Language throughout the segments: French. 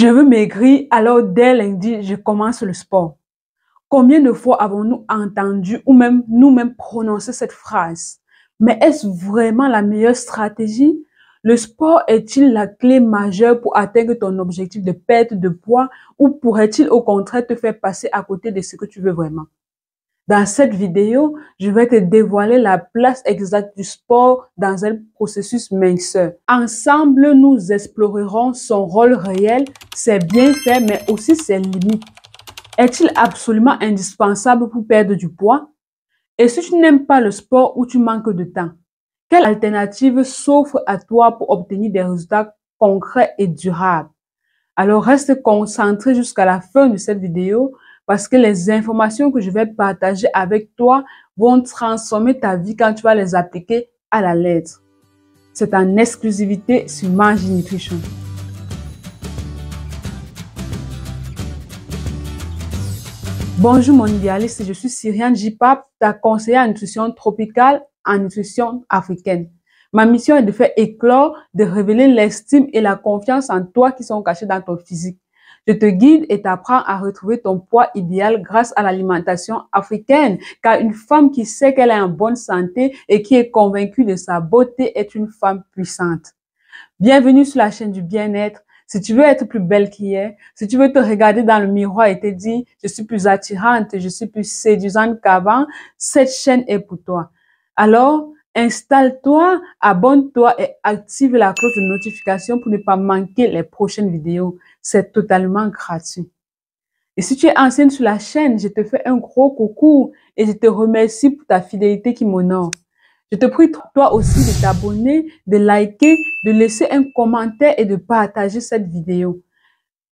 Je veux maigrir, alors dès lundi, je commence le sport. Combien de fois avons-nous entendu ou même nous-mêmes prononcé cette phrase? Mais est-ce vraiment la meilleure stratégie? Le sport est-il la clé majeure pour atteindre ton objectif de perte de poids ou pourrait-il au contraire te faire passer à côté de ce que tu veux vraiment? Dans cette vidéo, je vais te dévoiler la place exacte du sport dans un processus minceur. Ensemble, nous explorerons son rôle réel, ses bienfaits, mais aussi ses limites. Est-il absolument indispensable pour perdre du poids? Et si tu n'aimes pas le sport ou tu manques de temps, quelle alternative s'offre à toi pour obtenir des résultats concrets et durables? Alors reste concentré jusqu'à la fin de cette vidéo parce que les informations que je vais partager avec toi vont transformer ta vie quand tu vas les appliquer à la lettre. C'est en exclusivité sur Mange Nutrition. Bonjour mon idéaliste, je suis Cyriane J-Pap, ta conseillère en nutrition tropicale en nutrition africaine. Ma mission est de faire éclore, de révéler l'estime et la confiance en toi qui sont cachés dans ton physique. Je te guide et t'apprends à retrouver ton poids idéal grâce à l'alimentation africaine, car une femme qui sait qu'elle est en bonne santé et qui est convaincue de sa beauté est une femme puissante. Bienvenue sur la chaîne du bien-être. Si tu veux être plus belle qu'hier, si tu veux te regarder dans le miroir et te dire « je suis plus attirante, je suis plus séduisante qu'avant », cette chaîne est pour toi. Alors, installe-toi, abonne-toi et active la cloche de notification pour ne pas manquer les prochaines vidéos. C'est totalement gratuit. Et si tu es ancienne sur la chaîne, je te fais un gros coucou et je te remercie pour ta fidélité qui m'honore. Je te prie toi aussi de t'abonner, de liker, de laisser un commentaire et de partager cette vidéo.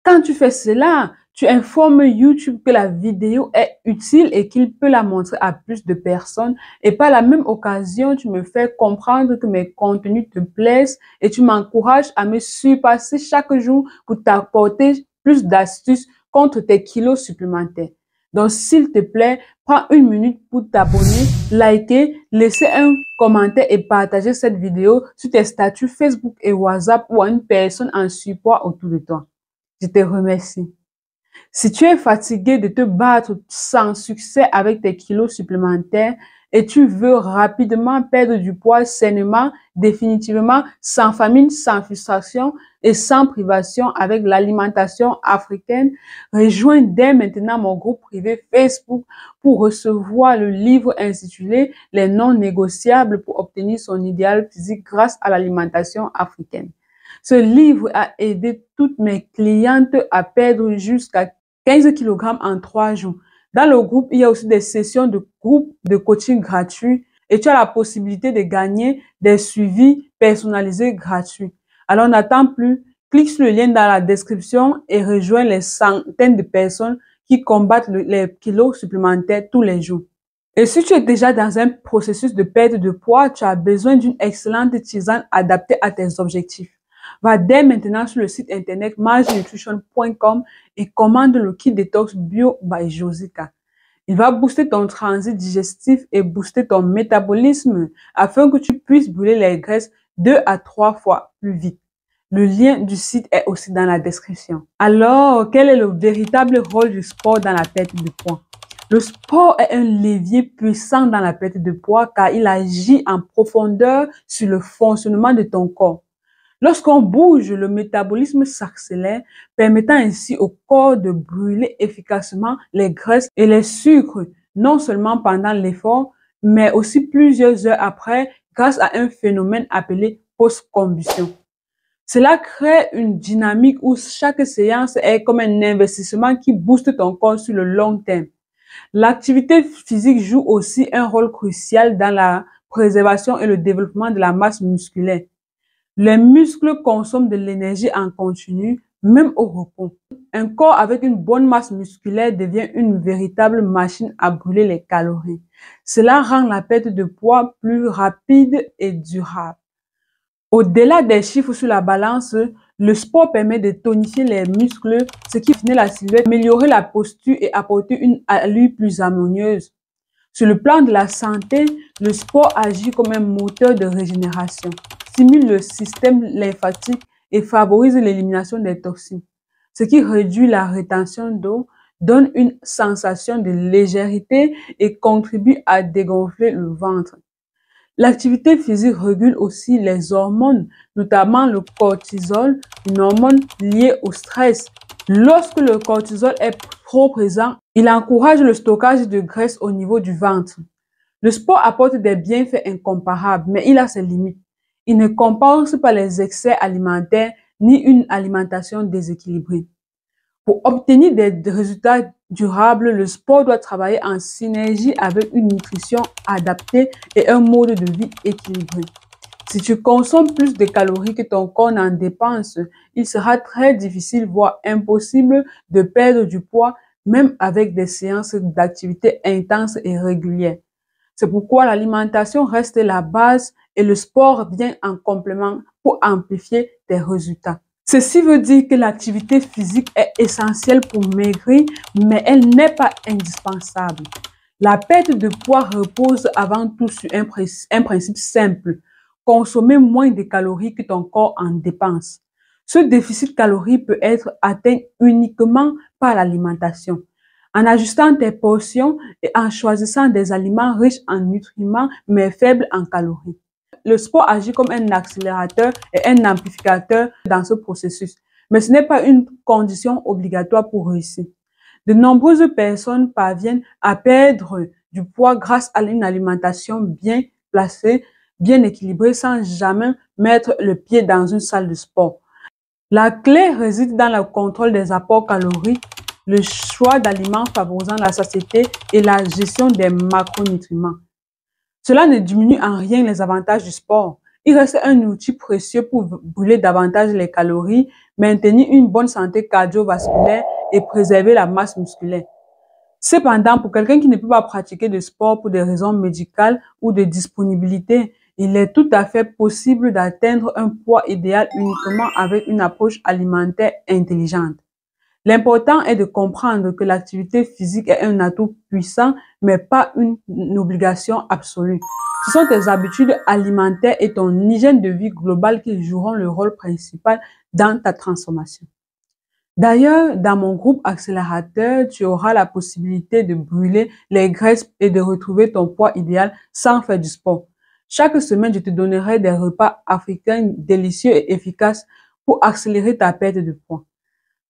Quand tu fais cela, tu informes YouTube que la vidéo est utile et qu'il peut la montrer à plus de personnes. Et par la même occasion, tu me fais comprendre que mes contenus te plaisent et tu m'encourages à me surpasser chaque jour pour t'apporter plus d'astuces contre tes kilos supplémentaires. Donc, s'il te plaît, prends une minute pour t'abonner, liker, laisser un commentaire et partager cette vidéo sur tes statuts Facebook et WhatsApp ou à une personne en support autour de toi. Je te remercie. Si tu es fatigué de te battre sans succès avec tes kilos supplémentaires et tu veux rapidement perdre du poids sainement, définitivement, sans famine, sans frustration et sans privation avec l'alimentation africaine, rejoins dès maintenant mon groupe privé Facebook pour recevoir le livre intitulé « Les non négociables pour obtenir son idéal physique grâce à l'alimentation africaine ». Ce livre a aidé toutes mes clientes à perdre jusqu'à 15 kg en 3 jours. Dans le groupe, il y a aussi des sessions de groupe de coaching gratuits et tu as la possibilité de gagner des suivis personnalisés gratuits. Alors, n'attends plus, clique sur le lien dans la description et rejoins les centaines de personnes qui combattent les kilos supplémentaires tous les jours. Et si tu es déjà dans un processus de perte de poids, tu as besoin d'une excellente tisane adaptée à tes objectifs. Va dès maintenant sur le site internet mangenutrition.com et commande le kit détox bio by Josica. Il va booster ton transit digestif et booster ton métabolisme afin que tu puisses brûler les graisses 2 à 3 fois plus vite. Le lien du site est aussi dans la description. Alors, quel est le véritable rôle du sport dans la perte de poids? Le sport est un levier puissant dans la perte de poids car il agit en profondeur sur le fonctionnement de ton corps. Lorsqu'on bouge, le métabolisme s'accélère, permettant ainsi au corps de brûler efficacement les graisses et les sucres, non seulement pendant l'effort, mais aussi plusieurs heures après, grâce à un phénomène appelé post-combustion. Cela crée une dynamique où chaque séance est comme un investissement qui booste ton corps sur le long terme. L'activité physique joue aussi un rôle crucial dans la préservation et le développement de la masse musculaire. Les muscles consomment de l'énergie en continu, même au repos. Un corps avec une bonne masse musculaire devient une véritable machine à brûler les calories. Cela rend la perte de poids plus rapide et durable. Au-delà des chiffres sur la balance, le sport permet de tonifier les muscles, ce qui finit la silhouette, améliorer la posture et apporter une allure plus harmonieuse. Sur le plan de la santé, le sport agit comme un moteur de régénération, stimule le système lymphatique et favorise l'élimination des toxines. ce qui réduit la rétention d'eau, donne une sensation de légèreté et contribue à dégonfler le ventre. L'activité physique régule aussi les hormones, notamment le cortisol, une hormone liée au stress. Lorsque le cortisol est trop présent, il encourage le stockage de graisse au niveau du ventre. Le sport apporte des bienfaits incomparables, mais il a ses limites. Il ne compense pas les excès alimentaires ni une alimentation déséquilibrée. Pour obtenir des résultats durables, le sport doit travailler en synergie avec une nutrition adaptée et un mode de vie équilibré. Si tu consommes plus de calories que ton corps n'en dépense, il sera très difficile, voire impossible, de perdre du poids, même avec des séances d'activité intenses et régulières. C'est pourquoi l'alimentation reste la base et le sport vient en complément pour amplifier tes résultats. Ceci veut dire que l'activité physique est essentielle pour maigrir, mais elle n'est pas indispensable. La perte de poids repose avant tout sur un principe simple: consommer moins de calories que ton corps en dépense. Ce déficit calorique peut être atteint uniquement par l'alimentation. En ajustant tes portions et en choisissant des aliments riches en nutriments mais faibles en calories. Le sport agit comme un accélérateur et un amplificateur dans ce processus, mais ce n'est pas une condition obligatoire pour réussir. De nombreuses personnes parviennent à perdre du poids grâce à une alimentation bien placée, bien équilibrée, sans jamais mettre le pied dans une salle de sport. La clé réside dans le contrôle des apports caloriques, le choix d'aliments favorisant la satiété et la gestion des macronutriments. Cela ne diminue en rien les avantages du sport. Il reste un outil précieux pour brûler davantage les calories, maintenir une bonne santé cardiovasculaire et préserver la masse musculaire. Cependant, pour quelqu'un qui ne peut pas pratiquer de sport pour des raisons médicales ou de disponibilité, il est tout à fait possible d'atteindre un poids idéal uniquement avec une approche alimentaire intelligente. L'important est de comprendre que l'activité physique est un atout puissant, mais pas une obligation absolue. Ce sont tes habitudes alimentaires et ton hygiène de vie globale qui joueront le rôle principal dans ta transformation. D'ailleurs, dans mon groupe accélérateur, tu auras la possibilité de brûler les graisses et de retrouver ton poids idéal sans faire du sport. Chaque semaine, je te donnerai des repas africains délicieux et efficaces pour accélérer ta perte de poids.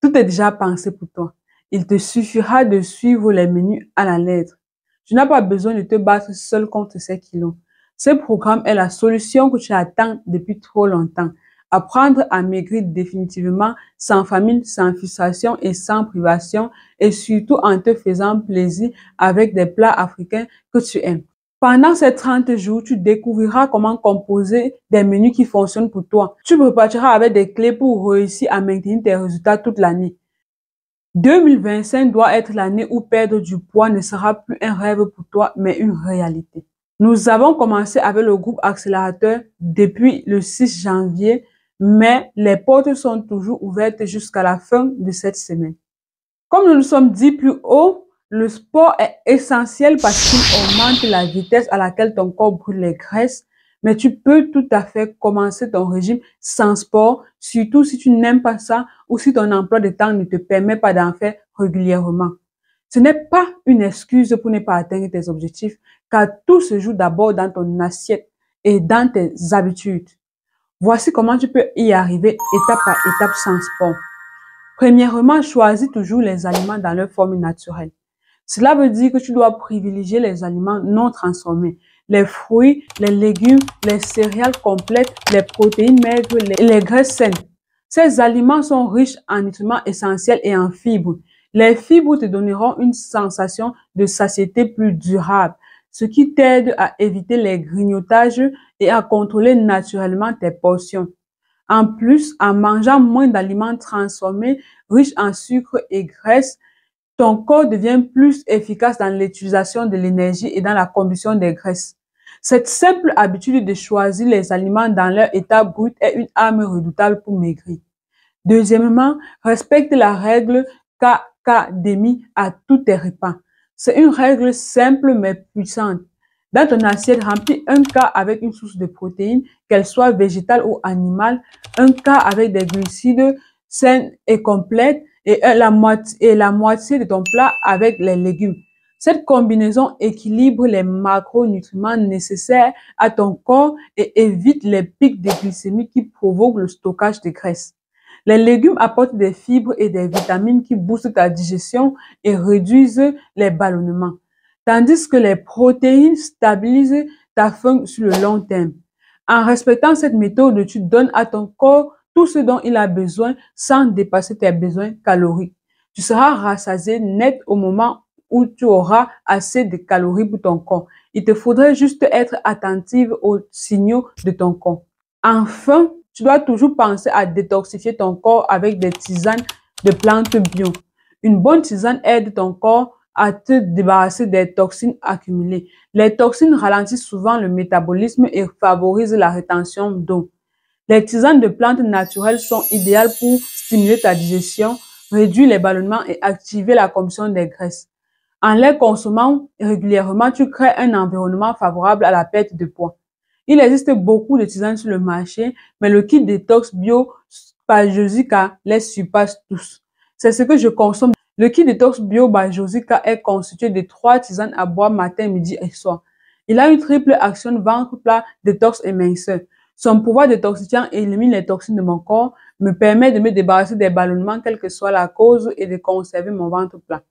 Tout est déjà pensé pour toi. Il te suffira de suivre les menus à la lettre. Tu n'as pas besoin de te battre seul contre ces kilos. Ce programme est la solution que tu attends depuis trop longtemps. Apprendre à maigrir définitivement, sans famine, sans frustration et sans privation, et surtout en te faisant plaisir avec des plats africains que tu aimes. Pendant ces 30 jours, tu découvriras comment composer des menus qui fonctionnent pour toi. Tu repartiras avec des clés pour réussir à maintenir tes résultats toute l'année. 2025 doit être l'année où perdre du poids ne sera plus un rêve pour toi, mais une réalité. Nous avons commencé avec le groupe accélérateur depuis le 6 janvier, mais les portes sont toujours ouvertes jusqu'à la fin de cette semaine. Comme nous nous sommes dit plus haut, le sport est essentiel parce qu'il augmente la vitesse à laquelle ton corps brûle les graisses, mais tu peux tout à fait commencer ton régime sans sport, surtout si tu n'aimes pas ça ou si ton emploi de temps ne te permet pas d'en faire régulièrement. Ce n'est pas une excuse pour ne pas atteindre tes objectifs, car tout se joue d'abord dans ton assiette et dans tes habitudes. Voici comment tu peux y arriver étape par étape sans sport. Premièrement, choisis toujours les aliments dans leur forme naturelle. Cela veut dire que tu dois privilégier les aliments non transformés, les fruits, les légumes, les céréales complètes, les protéines maigres et les graisses saines. Ces aliments sont riches en nutriments essentiels et en fibres. Les fibres te donneront une sensation de satiété plus durable, ce qui t'aide à éviter les grignotages et à contrôler naturellement tes portions. En plus, en mangeant moins d'aliments transformés, riches en sucre et graisse, ton corps devient plus efficace dans l'utilisation de l'énergie et dans la combustion des graisses. Cette simple habitude de choisir les aliments dans leur état brut est une arme redoutable pour maigrir. Deuxièmement, respecte la règle KKDMI à tous tes repas. C'est une règle simple mais puissante. Dans ton assiette, remplis un quart avec une source de protéines, qu'elle soit végétale ou animale, un quart avec des glucides, saine et complète et la moitié de ton plat avec les légumes. Cette combinaison équilibre les macronutriments nécessaires à ton corps et évite les pics de glycémie qui provoquent le stockage de graisse. Les légumes apportent des fibres et des vitamines qui boostent ta digestion et réduisent les ballonnements, tandis que les protéines stabilisent ta faim sur le long terme. En respectant cette méthode, tu donnes à ton corps tout ce dont il a besoin sans dépasser tes besoins caloriques. Tu seras rassasié net au moment où tu auras assez de calories pour ton corps. Il te faudrait juste être attentive aux signaux de ton corps. Enfin, tu dois toujours penser à détoxifier ton corps avec des tisanes de plantes bio. Une bonne tisane aide ton corps à te débarrasser des toxines accumulées. Les toxines ralentissent souvent le métabolisme et favorisent la rétention d'eau. Les tisanes de plantes naturelles sont idéales pour stimuler ta digestion, réduire les ballonnements et activer la combustion des graisses. En les consommant régulièrement, tu crées un environnement favorable à la perte de poids. Il existe beaucoup de tisanes sur le marché, mais le kit détox bio par Josica les surpasse tous. C'est ce que je consomme. Le kit détox bio by Josica est constitué de 3 tisanes à boire matin, midi et soir. Il a une triple action ventre plat, détox et minceur. Son pouvoir détoxifiant élimine les toxines de mon corps, me permet de me débarrasser des ballonnements, quelle que soit la cause, et de conserver mon ventre plat.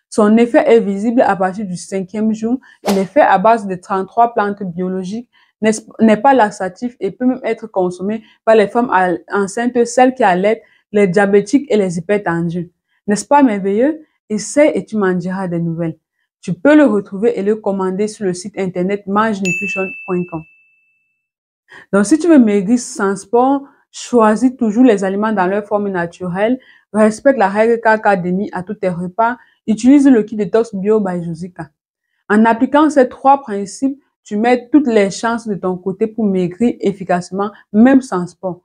Son effet est visible à partir du 5e jour. Il est fait à base de 33 plantes biologiques, n'est pas laxatif et peut même être consommé par les femmes enceintes, celles qui allaitent, les diabétiques et les hypertendus. N'est-ce pas merveilleux? Essaie et tu m'en diras des nouvelles. Tu peux le retrouver et le commander sur le site internet mangenutrition.com. Donc, si tu veux maigrir sans sport, choisis toujours les aliments dans leur forme naturelle, respecte la règle KKDMI à tous tes repas, utilise le kit détox bio by Josica. En appliquant ces 3 principes, tu mets toutes les chances de ton côté pour maigrir efficacement, même sans sport.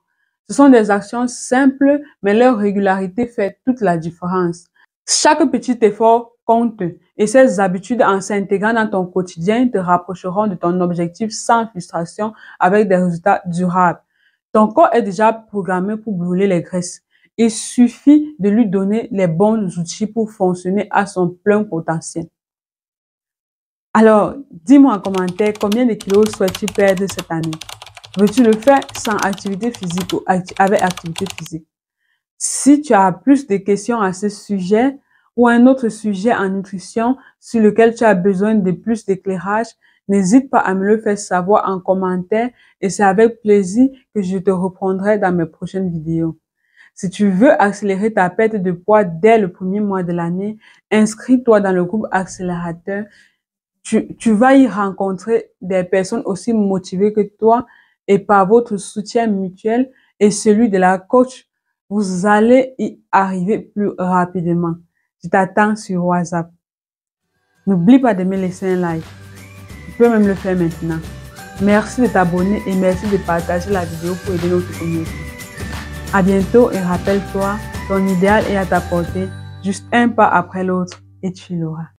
Ce sont des actions simples, mais leur régularité fait toute la différence. Chaque petit effort compte et ces habitudes, en s'intégrant dans ton quotidien, te rapprocheront de ton objectif sans frustration avec des résultats durables. Ton corps est déjà programmé pour brûler les graisses. Il suffit de lui donner les bons outils pour fonctionner à son plein potentiel. Alors, dis-moi en commentaire combien de kilos souhaites-tu perdre cette année? Veux-tu le faire sans activité physique ou avec activité physique? Si tu as plus de questions à ce sujet ou un autre sujet en nutrition sur lequel tu as besoin de plus d'éclairage, n'hésite pas à me le faire savoir en commentaire et c'est avec plaisir que je te reprendrai dans mes prochaines vidéos. Si tu veux accélérer ta perte de poids dès le premier mois de l'année, inscris-toi dans le groupe accélérateur. Tu vas y rencontrer des personnes aussi motivées que toi et par votre soutien mutuel et celui de la coach, vous allez y arriver plus rapidement. Je t'attends sur WhatsApp. N'oublie pas de me laisser un like. Tu peux même le faire maintenant. Merci de t'abonner et merci de partager la vidéo pour aider notre communauté. À bientôt et rappelle-toi, ton idéal est à ta portée, juste un pas après l'autre et tu l'auras.